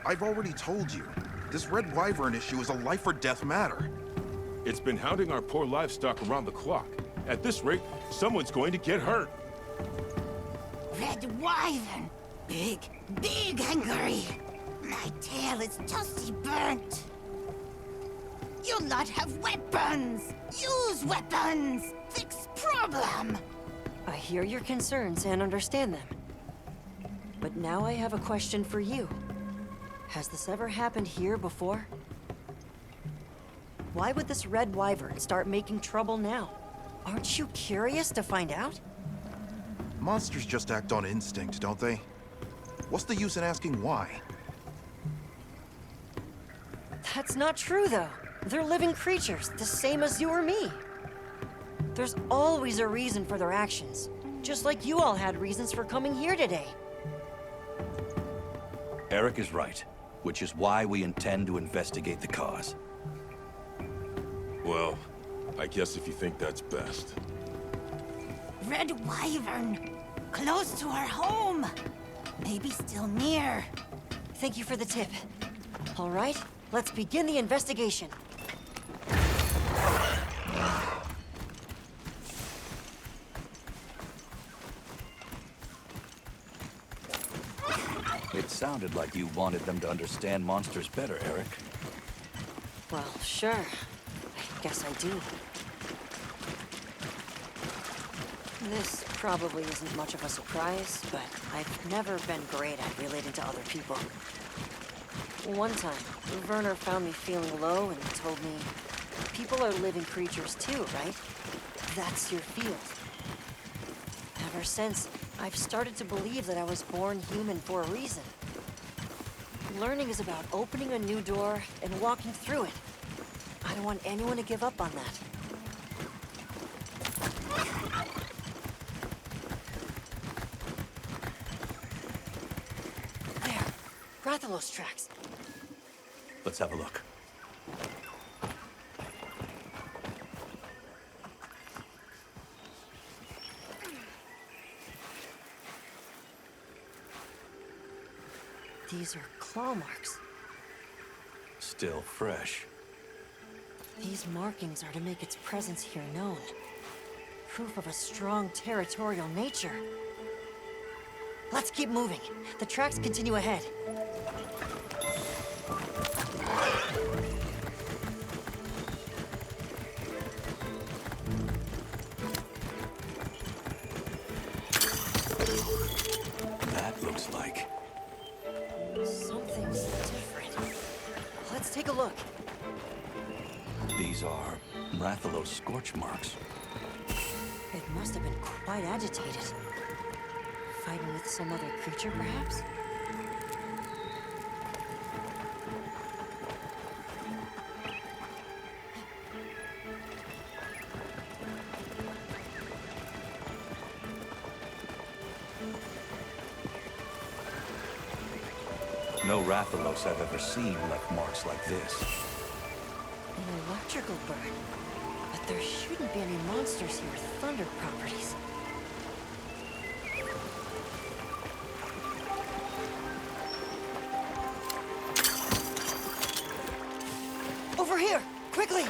I've already told you. This Red Wyvern issue is a life-or-death matter. It's been hounding our poor livestock around the clock. At this rate, someone's going to get hurt. Red Wyvern! Big, big angry! My tail is dusty burnt! You'll not have weapons! Use weapons! Fix problem! I hear your concerns and understand them. But now I have a question for you. Has this ever happened here before? Why would this Red Wyvern start making trouble now? Aren't you curious to find out? Monsters just act on instinct, don't they? What's the use in asking why? That's not true, though. They're living creatures, the same as you or me. There's always a reason for their actions, just like you all had reasons for coming here today. Eric is right, which is why we intend to investigate the cause. Well, I guess if you think that's best. Red Wyvern! Close to our home! Maybe still near. Thank you for the tip. All right, let's begin the investigation. It sounded like you wanted them to understand monsters better, Eric. Well, sure. I guess I do. This probably isn't much of a surprise, but I've never been great at relating to other people. One time, Werner found me feeling low and told me, people are living creatures too, right? That's your field. Ever since, I've started to believe that I was born human for a reason. Learning is about opening a new door and walking through it. I don't want anyone to give up on that. There, Rathalos tracks. Let's have a look. These are claw marks. Still fresh. These markings are to make its presence here known. Proof of a strong territorial nature. Let's keep moving. The tracks continue ahead. That looks like... Something's different. Let's take a look. These are Rathalos scorch marks. It must have been quite agitated. Fighting with some other creature, perhaps? No Rathalos I've ever seen left marks like this. An electrical burn. But there shouldn't be any monsters here with thunder properties. Over here! Quickly!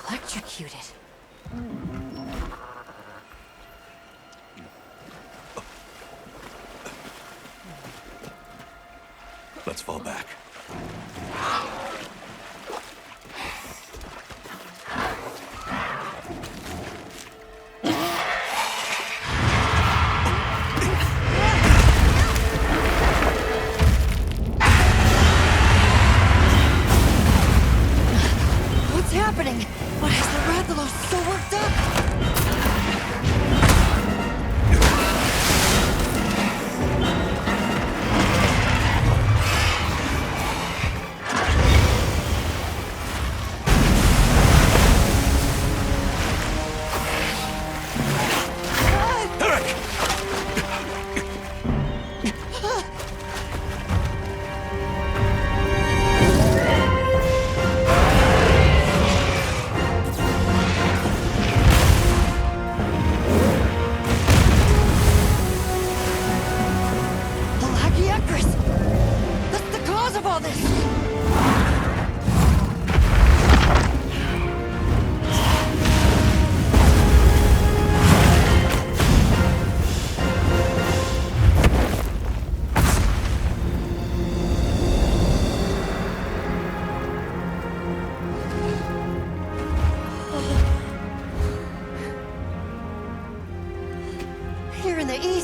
Electrocuted. Let's fall back. What's happening? Why is the Rathalos so worked up?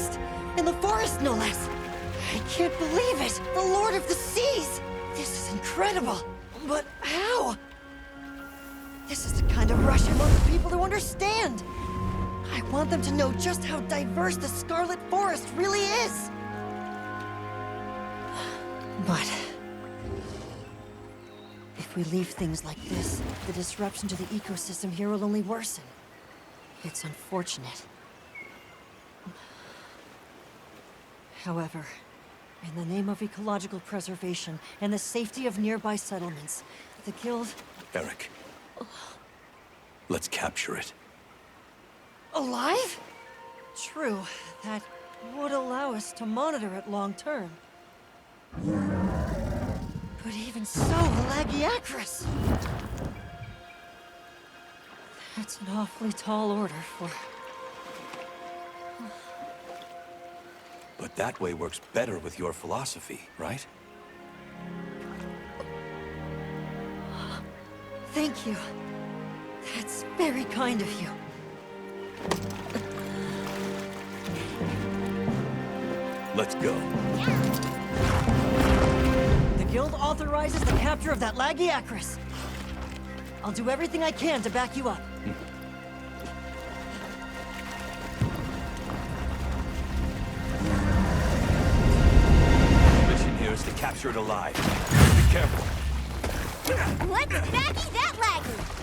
beast! In the forest, no less! I can't believe it! The Lord of the Seas! This is incredible! But how? This is the kind of rush I want the people to understand! I want them to know just how diverse the Scarlet Forest really is! But... if we leave things like this, the disruption to the ecosystem here will only worsen. It's unfortunate. However, in the name of ecological preservation and the safety of nearby settlements, the Guild... Eric. Let's capture it. Alive? True, that would allow us to monitor it long term. But even so, Lagiacrus! That's an awfully tall order for... But that way works better with your philosophy, right? Thank you. That's very kind of you. Let's go. The Guild authorizes the capture of that Lagiacrus. I'll do everything I can to back you up. The mission here is to capture it alive. Be careful. Let's backy that laggy!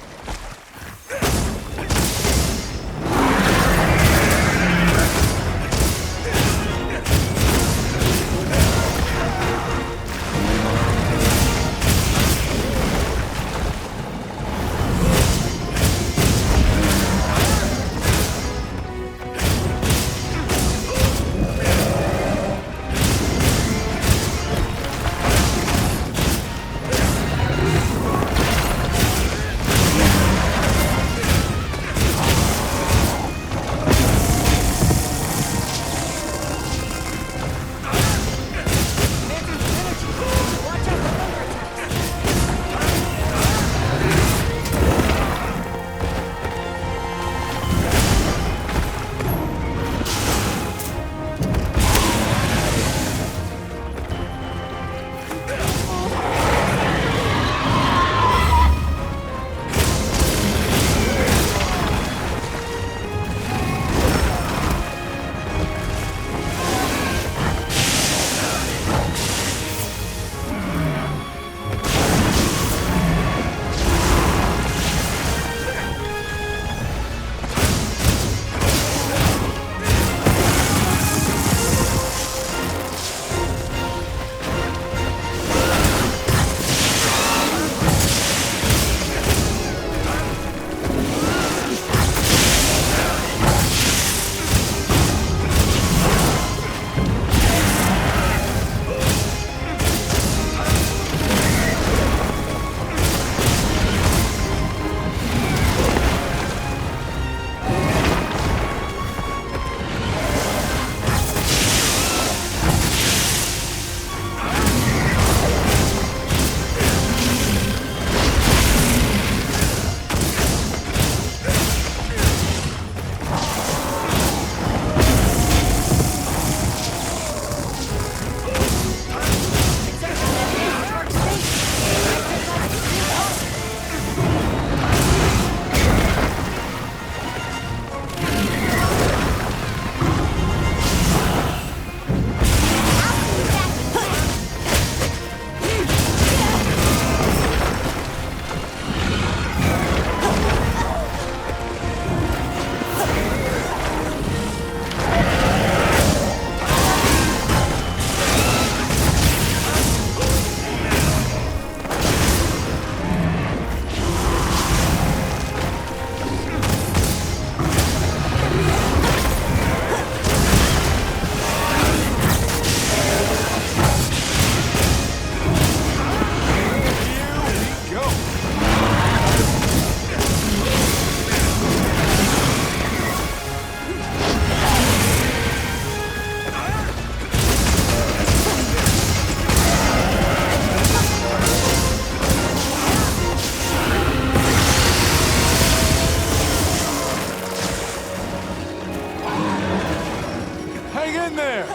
in there!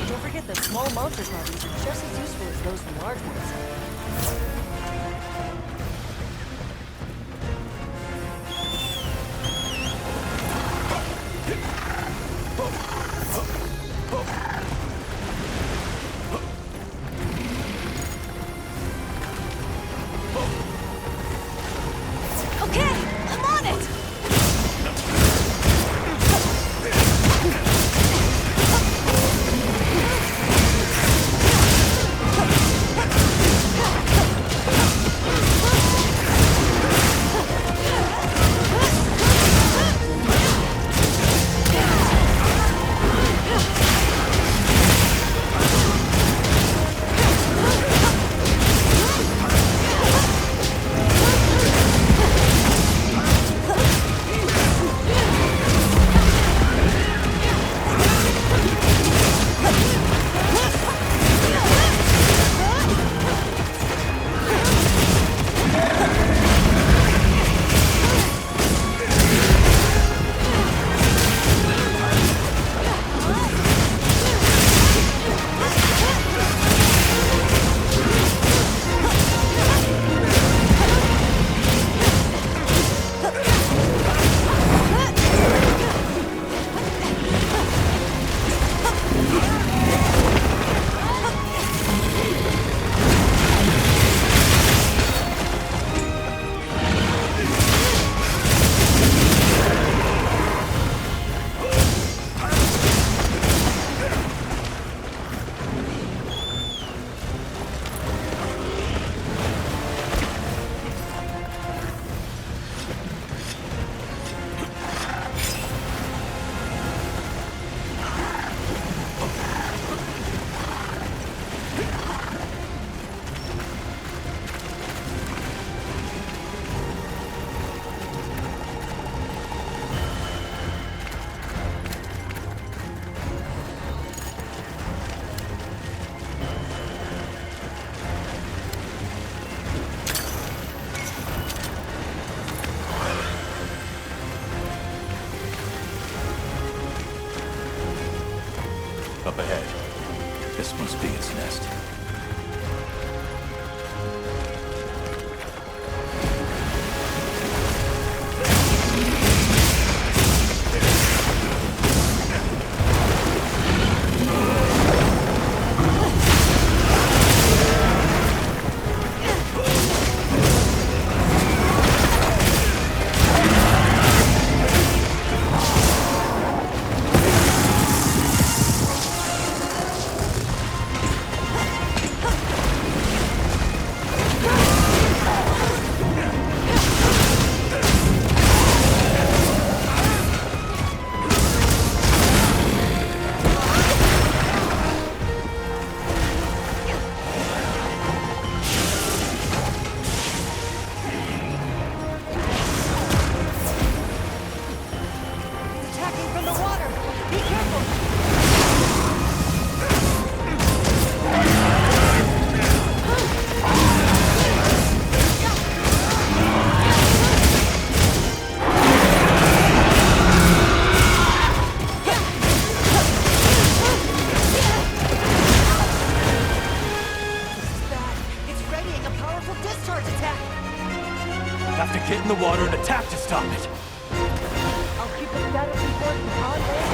Don't forget that small monster zombies are just as useful as those large ones. Okay, I'm on it! Up ahead. This must be its nest. Have to get in the water and attack to stop it. I'll keep the status report on there.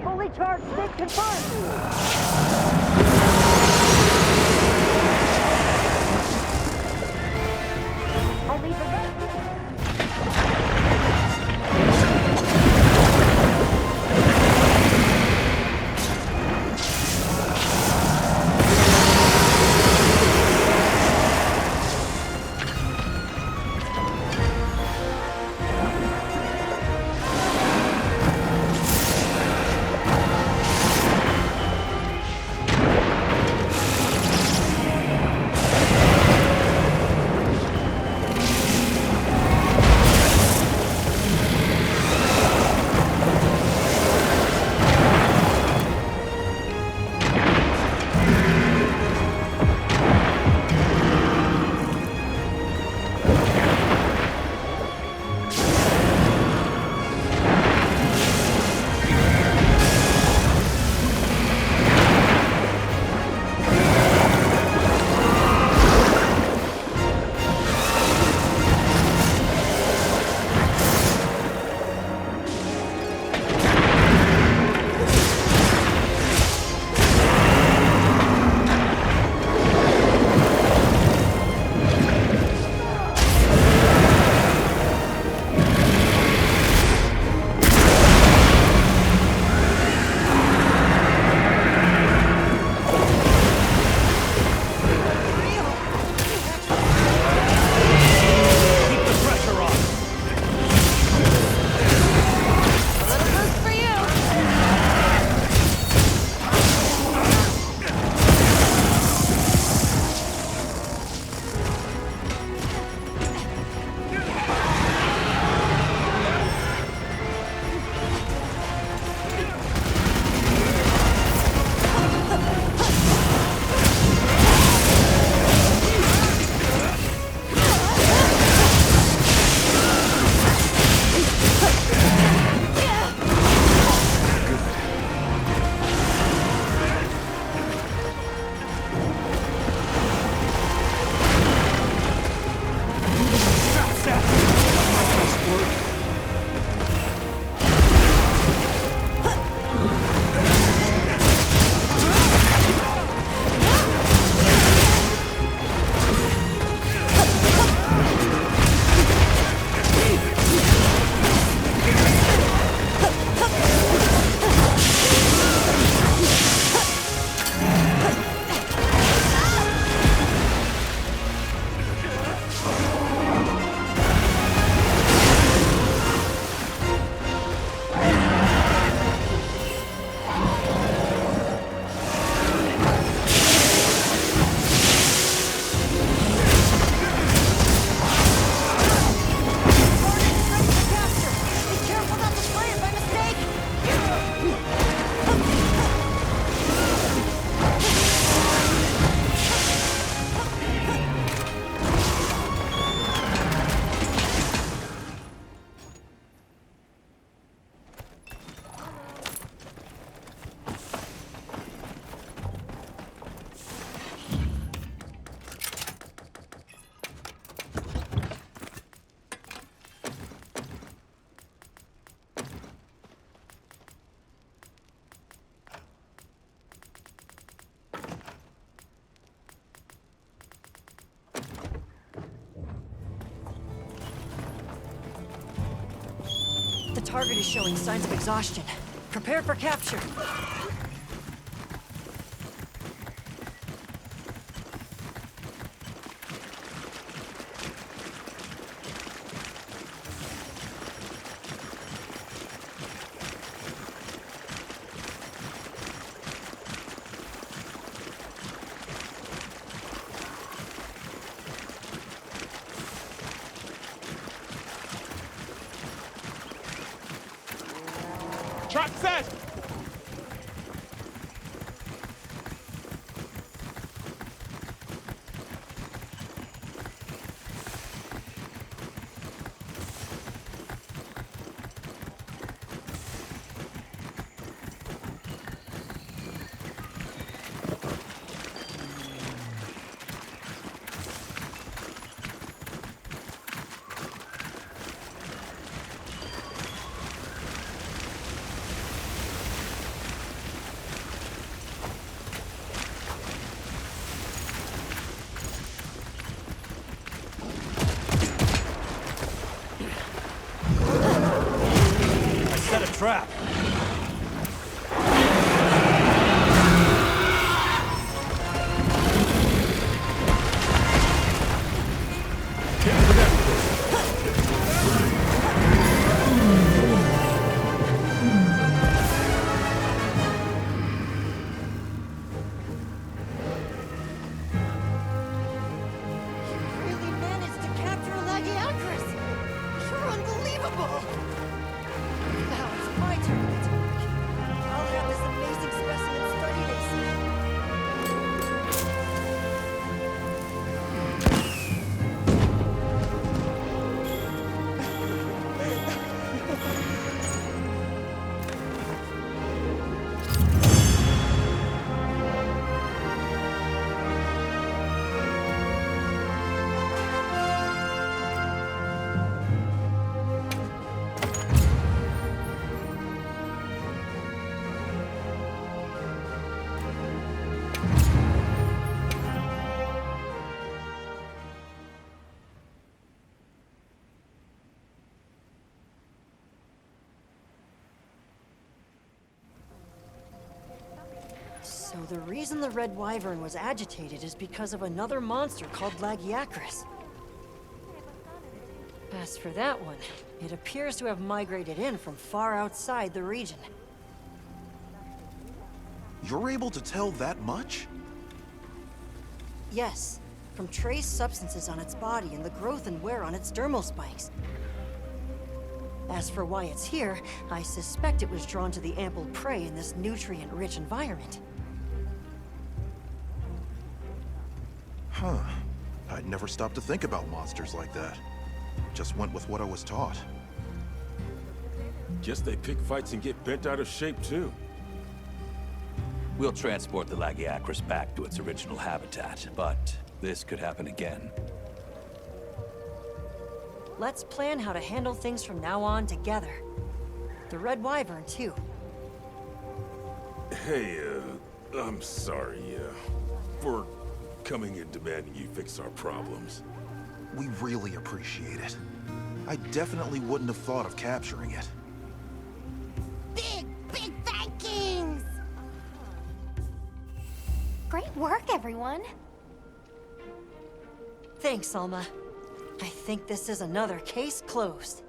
Fully charged state confirmed! I'll leave the rest. The target is showing signs of exhaustion. Prepare for capture. Trap set! So the reason the Red Wyvern was agitated is because of another monster called Lagiacrus. As for that one, it appears to have migrated in from far outside the region. You're able to tell that much? Yes, from trace substances on its body and the growth and wear on its dermal spikes. As for why it's here, I suspect it was drawn to the ample prey in this nutrient-rich environment. Huh. I'd never stopped to think about monsters like that. Just went with what I was taught. Guess they pick fights and get bent out of shape, too. We'll transport the Lagiacrus back to its original habitat, but this could happen again. Let's plan how to handle things from now on together. The Red Wyvern, too. Hey, I'm sorry, for coming and demanding you fix our problems. We really appreciate it. I definitely wouldn't have thought of capturing it. Big Vikings! Great work, everyone. Thanks, Alma. I think this is another case closed.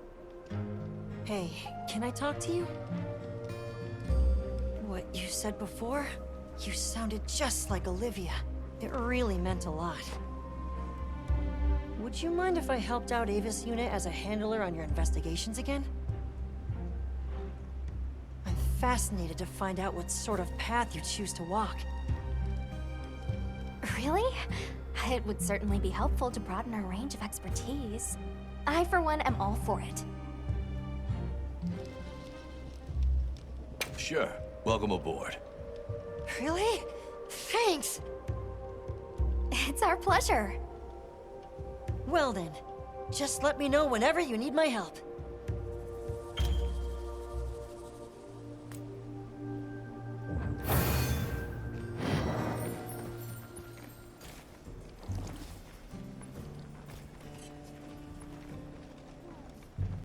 Hey, can I talk to you? What you said before? You sounded just like Olivia. It really meant a lot. Would you mind if I helped out Ava's unit as a handler on your investigations again? I'm fascinated to find out what sort of path you choose to walk. Really? It would certainly be helpful to broaden our range of expertise. I, for one, am all for it. Sure. Welcome aboard. Really? Thanks! It's our pleasure. Well then, just let me know whenever you need my help.